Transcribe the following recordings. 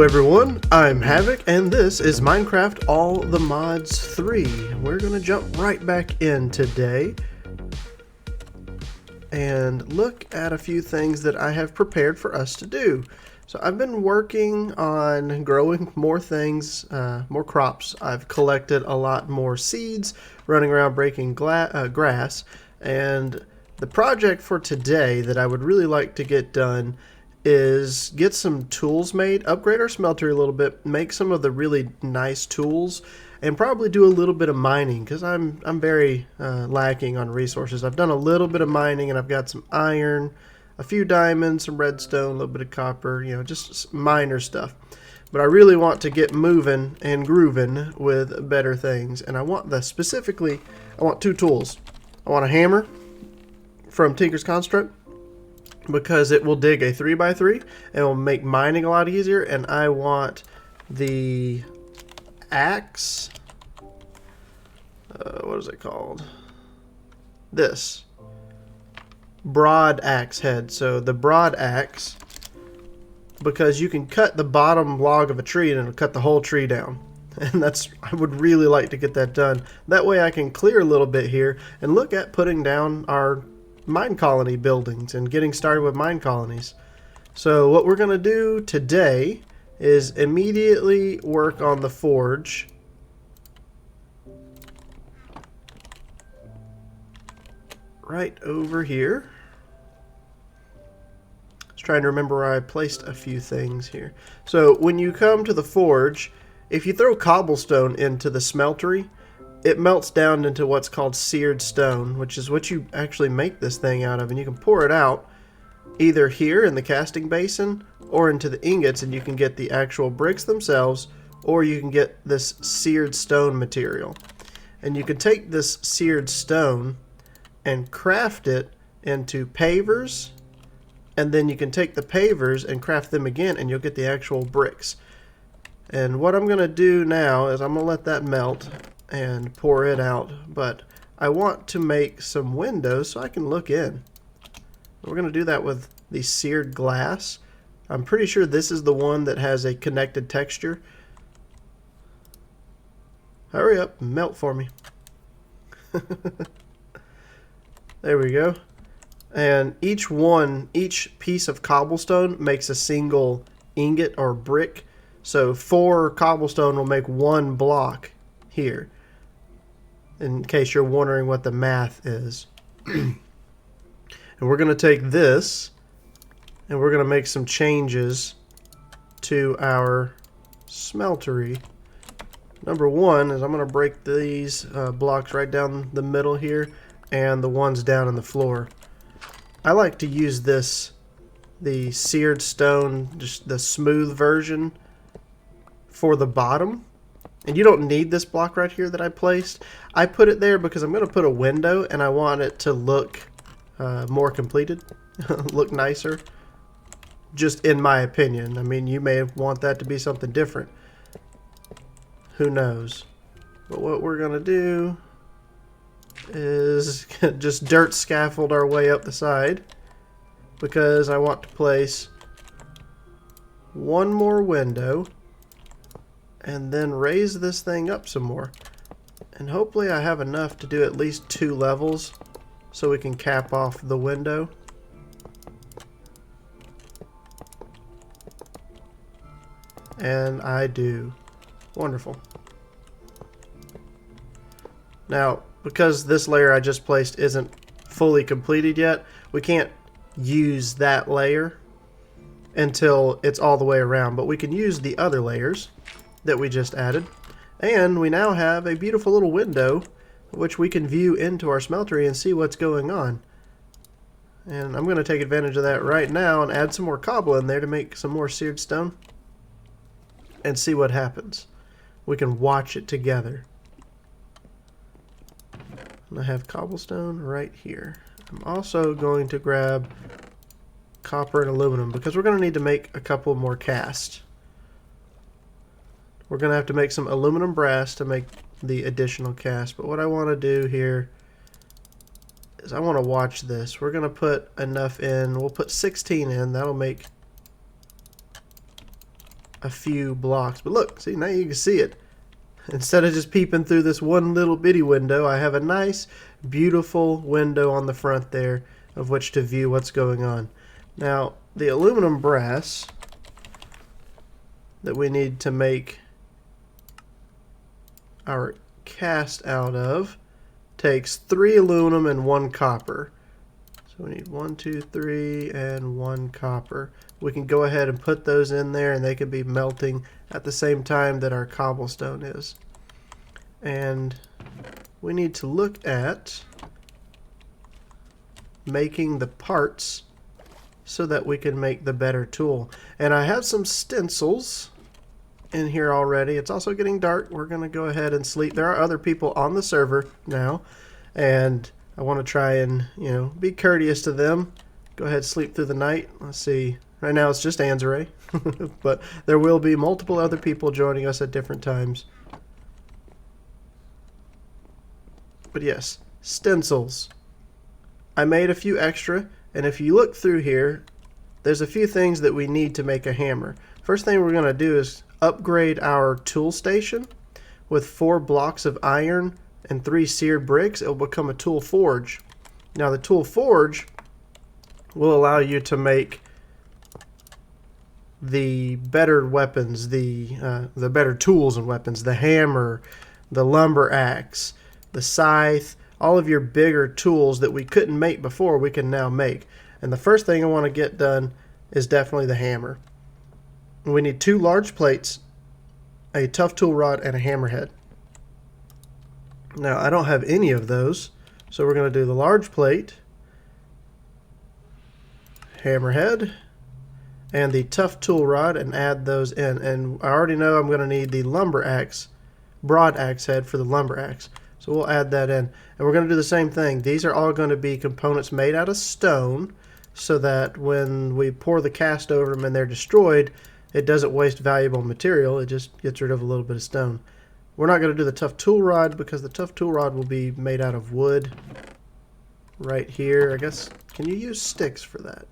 Hello everyone, I'm Havoc, and this is Minecraft All the Mods 3. We're going to jump right back in today and look at a few things that I have prepared for us to do. So I've been working on growing more things, more crops. I've collected a lot more seeds, running around breaking grass, and the project for today that I would really like to get done is get some tools made, upgrade our smelter a little bit, make some of the really nice tools, and probably do a little bit of mining because I'm very lacking on resources. I've done a little bit of mining and I've got some iron, a few diamonds, some redstone, a little bit of copper, you know, just minor stuff. But I really want to get moving and grooving with better things, and I want I want two tools. I want a hammer from Tinker's Construct, because it will dig a 3x3 and it will make mining a lot easier. And I want the axe, what is it called? This broad axe head. So the broad axe, because you can cut the bottom log of a tree and it'll cut the whole tree down. And I would really like to get that done. That way I can clear a little bit here and look at putting down our mine colony buildings and getting started with mine colonies. So what we're going to do today is immediately work on the forge. Right over here. I was trying to remember where I placed a few things here. So when you come to the forge, if you throw cobblestone into the smeltery, it melts down into what's called seared stone, which is what you actually make this thing out of. And you can pour it out either here in the casting basin or into the ingots, and you can get the actual bricks themselves, or you can get this seared stone material. And you can take this seared stone and craft it into pavers, and then you can take the pavers and craft them again, and you'll get the actual bricks. And what I'm going to do now is I'm going to let that melt and pour it out, but I want to make some windows so I can look in. We're going to do that with the seared glass. I'm pretty sure this is the one that has a connected texture. Hurry up, melt for me. There we go. And each piece of cobblestone makes a single ingot or brick. So 4 cobblestone will make 1 block here, in case you're wondering what the math is. And we're going to take this and we're going to make some changes to our smeltery. Number one is I'm going to break these blocks right down the middle here and the ones down on the floor. I like to use the seared stone, just the smooth version, for the bottom. And you don't need this block right here that I placed. I put it there because I'm going to put a window and I want it to look more completed, look nicer, just in my opinion. I mean, you may want that to be something different. Who knows? But what we're going to do is just dirt scaffold our way up the side, because I want to place one more window and then raise this thing up some more. And hopefully I have enough to do at least 2 levels so we can cap off the window. And I do. Wonderful. Now, because this layer I just placed isn't fully completed yet, we can't use that layer until it's all the way around, but we can use the other layers that we just added, and we now have a beautiful little window which we can view into our smeltery and see what's going on. And I'm going to take advantage of that right now and add some more cobble in there to make some more seared stone and see what happens. We can watch it together. And I have cobblestone right here. I'm also going to grab copper and aluminum because we're going to need to make a couple more casts. We're going to have to make some aluminum brass to make the additional cast. But what I want to do here is I want to watch this. We're going to put enough in. We'll put 16 in. That'll make a few blocks. But look, see, now you can see it. Instead of just peeping through this one little bitty window, I have a nice, beautiful window on the front there of which to view what's going on. Now, the aluminum brass that we need to make our cast out of takes 3 aluminum and 1 copper. So we need 1, 2, 3, and 1 copper. We can go ahead and put those in there, and they can be melting at the same time that our cobblestone is. And we need to look at making the parts so that we can make the better tool. And I have some stencils in here already. It's also getting dark. We're going to go ahead and sleep. There are other people on the server now, and I want to try and, be courteous to them. Go ahead, sleep through the night. Let's see. Right now it's just Anzare, but there will be multiple other people joining us at different times. But yes, stencils. I made a few extra, and if you look through here, there's a few things that we need to make a hammer. First thing we're going to do is upgrade our tool station with 4 blocks of iron and 3 seared bricks. It will become a tool forge. Now the tool forge will allow you to make the better weapons, the better tools and weapons, the hammer, the lumber axe, the scythe, all of your bigger tools that we couldn't make before, we can now make. And the first thing I want to get done is definitely the hammer. We need 2 large plates, a tough tool rod, and a hammerhead. Now I don't have any of those, so we're going to do the large plate, hammerhead, and the tough tool rod, and add those in. And I already know I'm going to need the lumber axe, broad axe head for the lumber axe. So we'll add that in. And we're going to do the same thing. These are all going to be components made out of stone, so that when we pour the cast over them and they're destroyed, it doesn't waste valuable material. It just gets rid of a little bit of stone. We're not going to do the tough tool rod because the tough tool rod will be made out of wood right here. I guess, can you use sticks for that?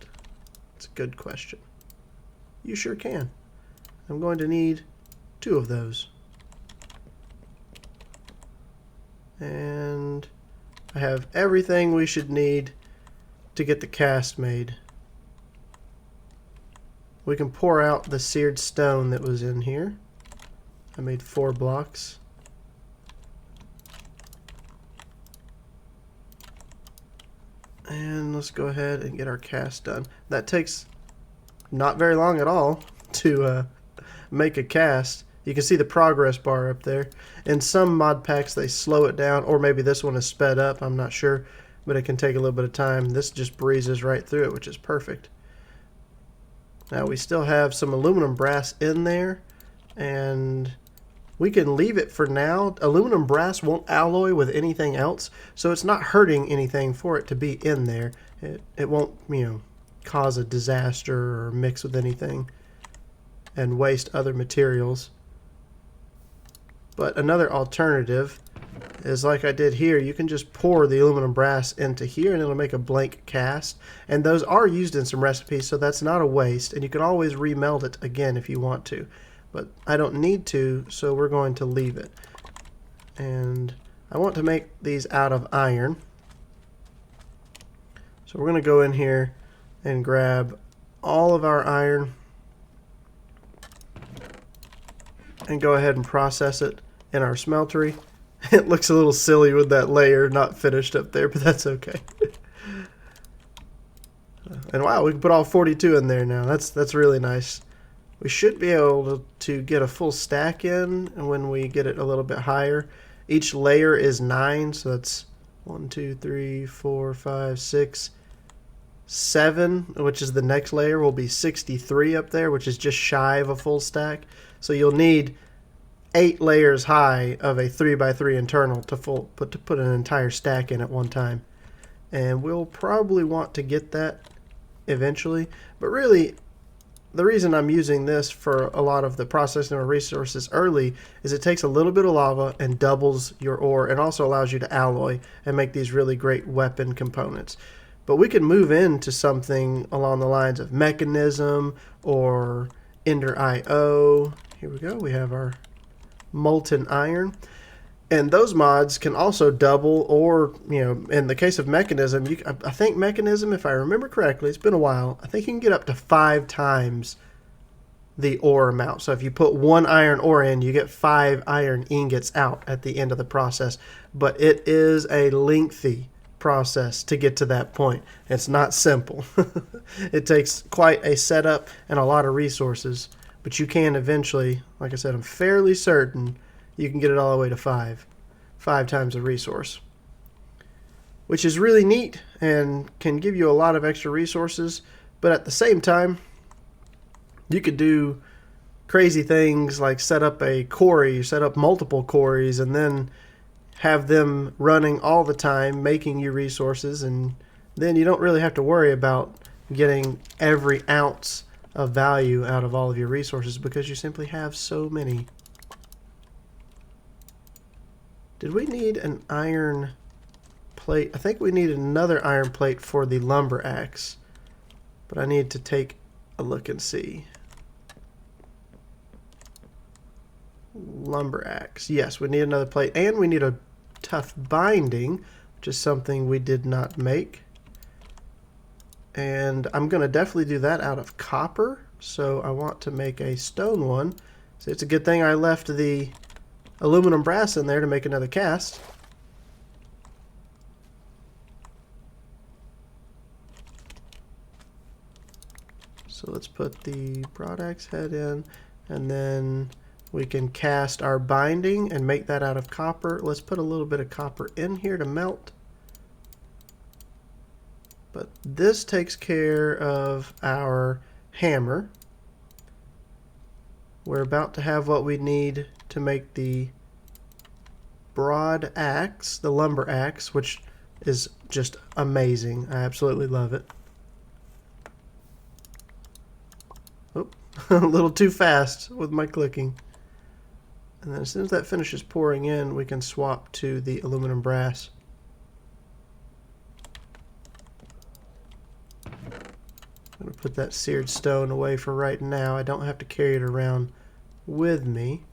It's a good question. You sure can. I'm going to need 2 of those. And I have everything we should need to get the cast made. We can pour out the seared stone that was in here. I made 4 blocks. And let's go ahead and get our cast done. That takes not very long at all to make a cast. You can see the progress bar up there. In some mod packs they slow it down, or maybe this one is sped up, I'm not sure, but it can take a little bit of time. This just breezes right through it, which is perfect. Now we still have some aluminum brass in there, and we can leave it for now. Aluminum brass won't alloy with anything else, so it's not hurting anything for it to be in there. It won't, cause a disaster or mix with anything and waste other materials. But another alternative is, like I did here, you can just pour the aluminum brass into here and it'll make a blank cast. And those are used in some recipes, so that's not a waste. And you can always remelt it again if you want to. But I don't need to, so we're going to leave it. And I want to make these out of iron. So we're going to go in here and grab all of our iron and go ahead and process it in our smeltery. It looks a little silly with that layer not finished up there, but that's okay. And wow, we can put all 42 in there now. That's really nice. We should be able to get a full stack in when we get it a little bit higher. Each layer is 9, so that's 1, 2, 3, 4, 5, 6, 7, which is the next layer, will be 63 up there, which is just shy of a full stack. So you'll need 8 layers high of a 3x3 internal to put an entire stack in at one time. And we'll probably want to get that eventually. But really, the reason I'm using this for a lot of the processing of resources early is it takes a little bit of lava and doubles your ore, and also allows you to alloy and make these really great weapon components. But we can move into something along the lines of mechanism or Ender IO. Here we go. We have our molten iron. And those mods can also double, or, you know, in the case of Mechanism, I think Mechanism, if I remember correctly, it's been a while, I think you can get up to 5 times the ore amount. So if you put 1 iron ore in, you get 5 iron ingots out at the end of the process. But it is a lengthy process to get to that point. It's not simple. It takes quite a setup and a lot of resources, but you can eventually, like I said, I'm fairly certain you can get it all the way to 5 times the resource, which is really neat and can give you a lot of extra resources. But at the same time, you could do crazy things like set up a quarry, set up multiple quarries, and then have them running all the time, making you resources, and then you don't really have to worry about getting every ounce of value out of all of your resources because you simply have so many. Did we need an iron plate? I think we need another iron plate for the lumber axe, but I need to take a look and see. Lumber axe. Yes, we need another plate, and we need a tough binding, which is something we did not make. And I'm going to definitely do that out of copper, so I want to make a stone one. So it's a good thing I left the aluminum brass in there to make another cast. So let's put the broad axe head in, and then we can cast our binding and make that out of copper. Let's put a little bit of copper in here to melt. But this takes care of our hammer. We're about to have what we need to make the broad axe, the lumber axe, which is just amazing. I absolutely love it. Oh, a little too fast with my clicking. And then as soon as that finishes pouring in, we can swap to the aluminum brass. I'm going to put that seared stone away for right now. I don't have to carry it around with me.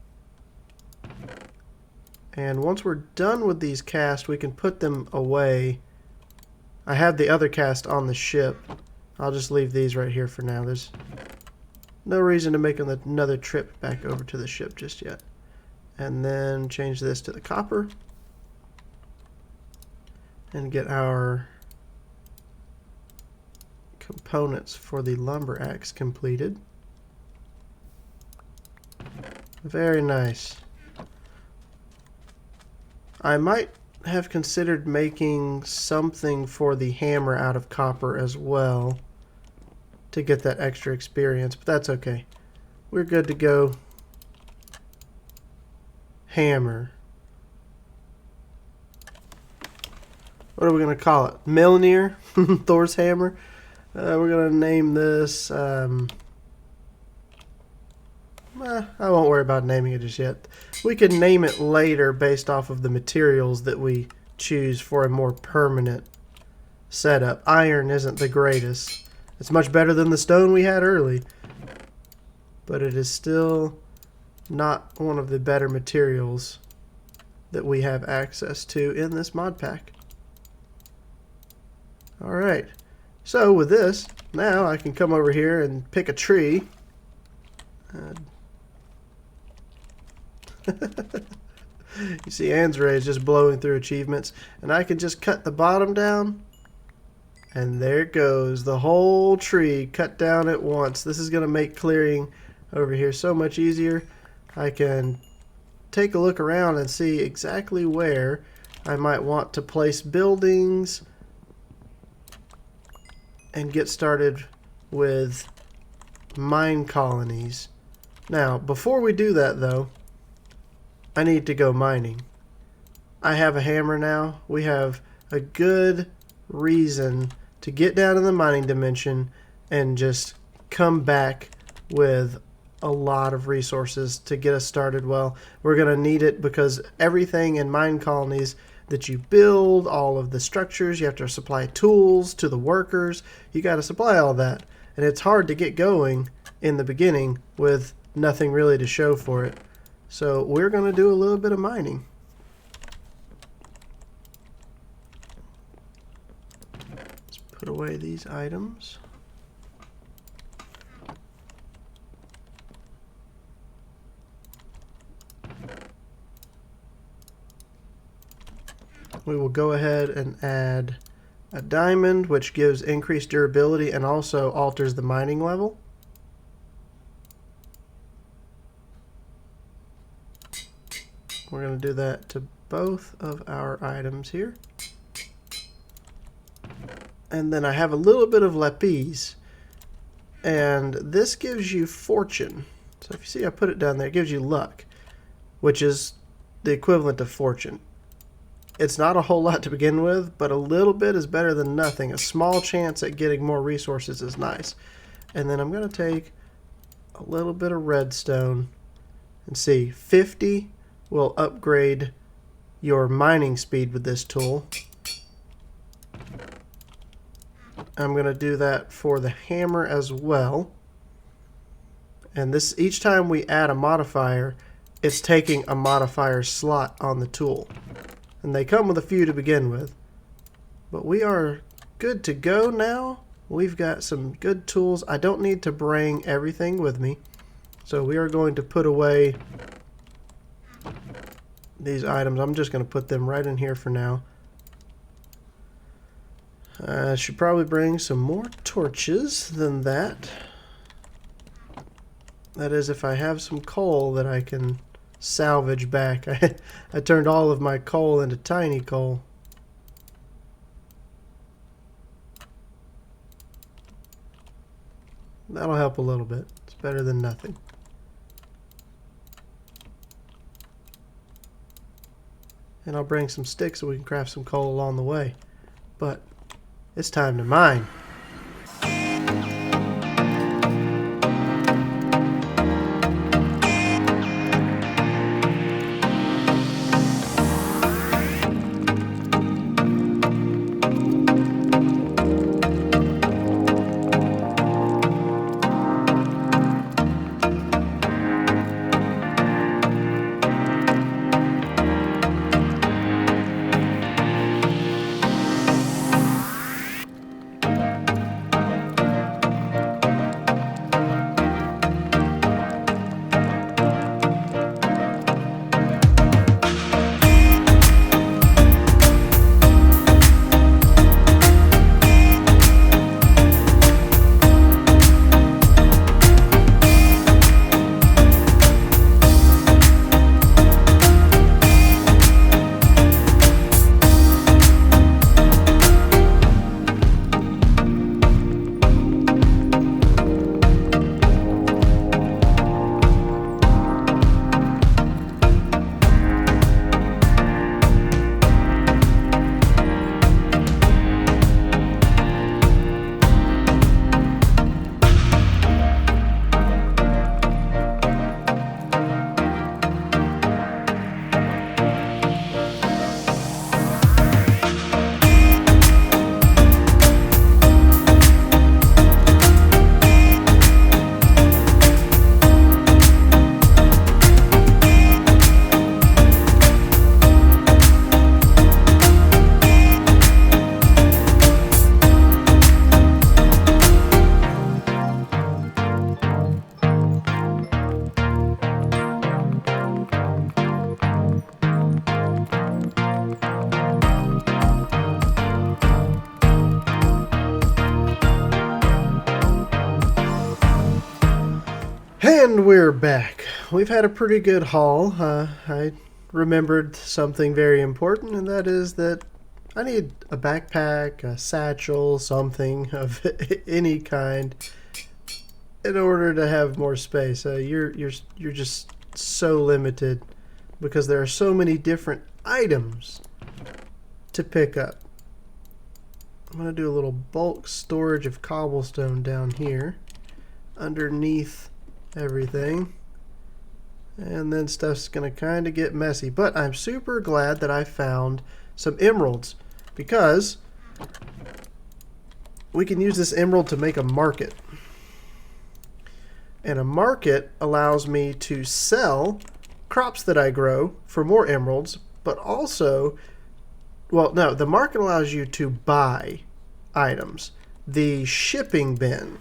And once we're done with these casts, we can put them away. I have the other cast on the ship. I'll just leave these right here for now. There's no reason to make another trip back over to the ship just yet. And then change this to the copper and get our components for the lumber axe completed. Very nice. I might have considered making something for the hammer out of copper as well to get that extra experience, but that's okay. We're good to go. Hammer. What are we going to call it? Mjolnir? Thor's hammer? We're going to name this... I won't worry about naming it just yet. We can name it later based off of the materials that we choose for a more permanent setup. Iron isn't the greatest. It's much better than the stone we had early, but it is still not one of the better materials that we have access to in this mod pack. Alright, so with this, now I can come over here and pick a tree. You see Ansray is just blowing through achievements, and I can just cut the bottom down, and there it goes, the whole tree cut down at once. This is going to make clearing over here so much easier. I can take a look around and see exactly where I might want to place buildings and get started with mine colonies. Now, before we do that though, I need to go mining. I have a hammer now. We have a good reason to get down in the mining dimension and just come back with a lot of resources to get us started well. We're going to need it because everything in mine colonies that you build, all of the structures, you have to supply tools to the workers. You got to supply all that. and it's hard to get going in the beginning with nothing really to show for it. So we're going to do a little bit of mining. Let's put away these items. We will go ahead and add a diamond, which gives increased durability and also alters the mining level. We're going to do that to both of our items here. And then I have a little bit of lapis, and this gives you fortune. So if you see I put it down there, it gives you luck, which is the equivalent of fortune. It's not a whole lot to begin with, but a little bit is better than nothing. A small chance at getting more resources is nice. And then I'm going to take a little bit of redstone and see, 50 will upgrade your mining speed with this tool. I'm going to do that for the hammer as well. And this, each time we add a modifier, it's taking a modifier slot on the tool. And they come with a few to begin with. But we are good to go now. We've got some good tools. I don't need to bring everything with me. So we are going to put away these items. I'm just going to put them right in here for now. I should probably bring some more torches than that. That is, if I have some coal that I can salvage back. I turned all of my coal into tiny coal. That'll help a little bit. It's better than nothing. And I'll bring some sticks so we can craft some coal along the way. But it's time to mine. And we're back. We've had a pretty good haul. I remembered something very important, and that is that I need a backpack, a satchel, something of any kind in order to have more space. You're just so limited because there are so many different items to pick up. I'm going to do a little bulk storage of cobblestone down here underneath everything, and then stuff's gonna kind of get messy, but I'm super glad that I found some emeralds because we can use this emerald to make a market. And a market allows me to sell crops that I grow for more emeralds, but also, well, no, the market allows you to buy items. The shipping bin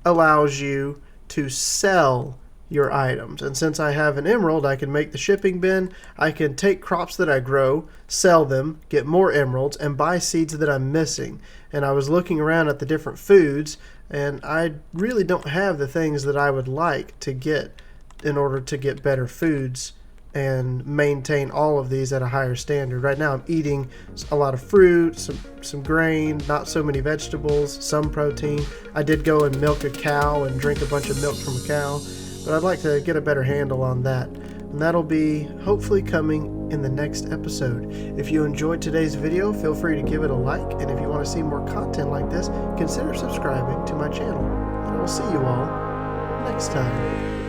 allows you to sell your items. And since I have an emerald, I can make the shipping bin. I can take crops that I grow, sell them, get more emeralds, and buy seeds that I'm missing. And I was looking around at the different foods, and I really don't have the things that I would like to get in order to get better foods and maintain all of these at a higher standard. Right now I'm eating a lot of fruit, some grain, not so many vegetables, some protein. I did go and milk a cow and drink a bunch of milk from a cow, but I'd like to get a better handle on that. And that'll be hopefully coming in the next episode. If you enjoyed today's video, feel free to give it a like, and if you want to see more content like this, consider subscribing to my channel. And I will see you all next time.